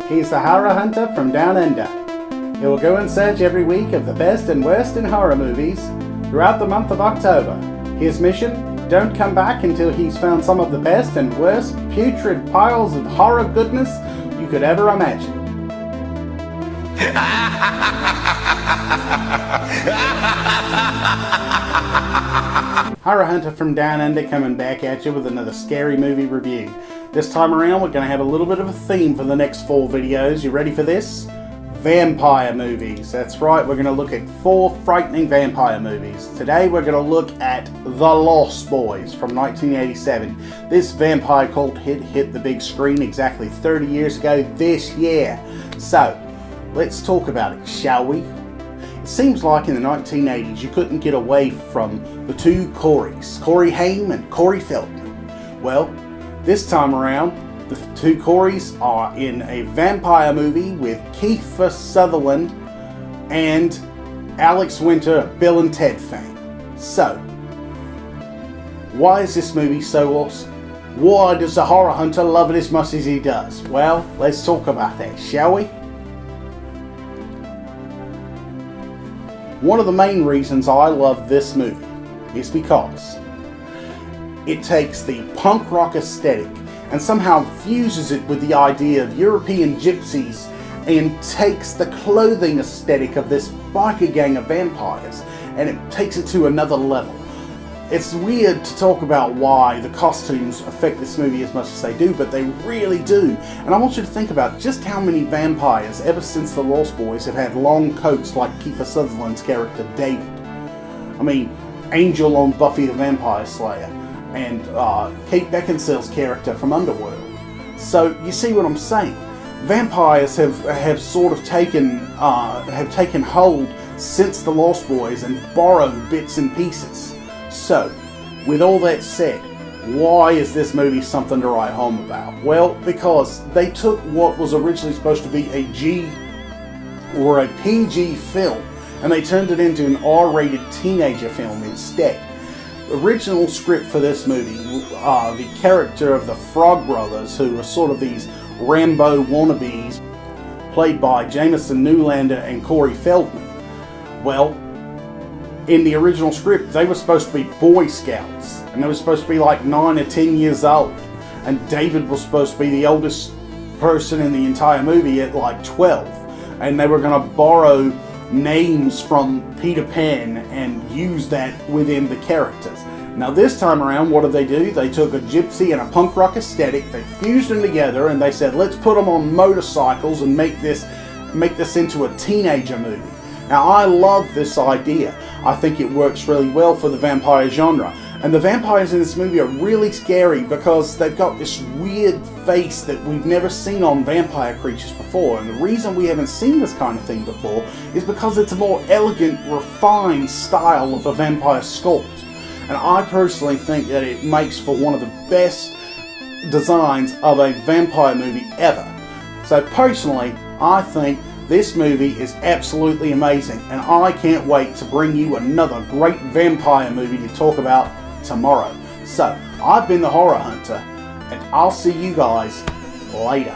He's the horror hunter from Down Under. He will go in search every week of the best and worst in horror movies throughout the month of October. His mission? Don't come back until he's found some of the best and worst putrid piles of horror goodness you could ever imagine. Horror Hunter from Down Under coming back at you with another scary movie review. This time around we're going to have a little bit of a theme for the next 4 videos. You ready for this? Vampire movies. That's right, we're going to look at 4 frightening vampire movies. Today we're going to look at The Lost Boys from 1987. This vampire cult hit the big screen exactly 30 years ago this year. So, let's talk about it, shall we? It seems like in the 1980s you couldn't get away from the 2 Coreys, Corey Haim and Corey Feldman. Well, this time around, the 2 Coreys are in a vampire movie with Kiefer Sutherland and Alex Winter, Bill and Ted fame. So, why is this movie so awesome? Why does the horror hunter love it as much as he does? Well, let's talk about that, shall we? One of the main reasons I love this movie is because it takes the punk rock aesthetic and somehow fuses it with the idea of European gypsies and takes the clothing aesthetic of this biker gang of vampires and it takes it to another level. It's weird to talk about why the costumes affect this movie as much as they do, but they really do. And I want you to think about just how many vampires ever since The Lost Boys have had long coats like Kiefer Sutherland's character David. I mean, Angel on Buffy the Vampire Slayer, and Kate Beckinsale's character from Underworld. So you see what I'm saying? Vampires have sort of taken hold since The Lost Boys and borrowed bits and pieces. So, with all that said, why is this movie something to write home about? Well, because they took what was originally supposed to be a G or a PG film and they turned it into an R-rated teenager film instead. The original script for this movie, the character of the Frog Brothers, who are sort of these Rambo wannabes, played by Jameson Newlander and Corey Feldman. Well, in the original script, they were supposed to be Boy Scouts, and they were supposed to be like 9 or 10 years old, and David was supposed to be the oldest person in the entire movie at like 12, and they were going to borrow names from Peter Pan and use that within the characters. Now this time around, what did they do? They took a gypsy and a punk rock aesthetic, they fused them together, and they said, let's put them on motorcycles and make this into a teenager movie. Now I love this idea. I think it works really well for the vampire genre. And the vampires in this movie are really scary because they've got this weird face that we've never seen on vampire creatures before. And the reason we haven't seen this kind of thing before is because it's a more elegant, refined style of a vampire sculpt. And I personally think that it makes for one of the best designs of a vampire movie ever. So personally, I think this movie is absolutely amazing, and I can't wait to bring you another great vampire movie to talk about tomorrow. So, I've been the Horror Hunter, and I'll see you guys later.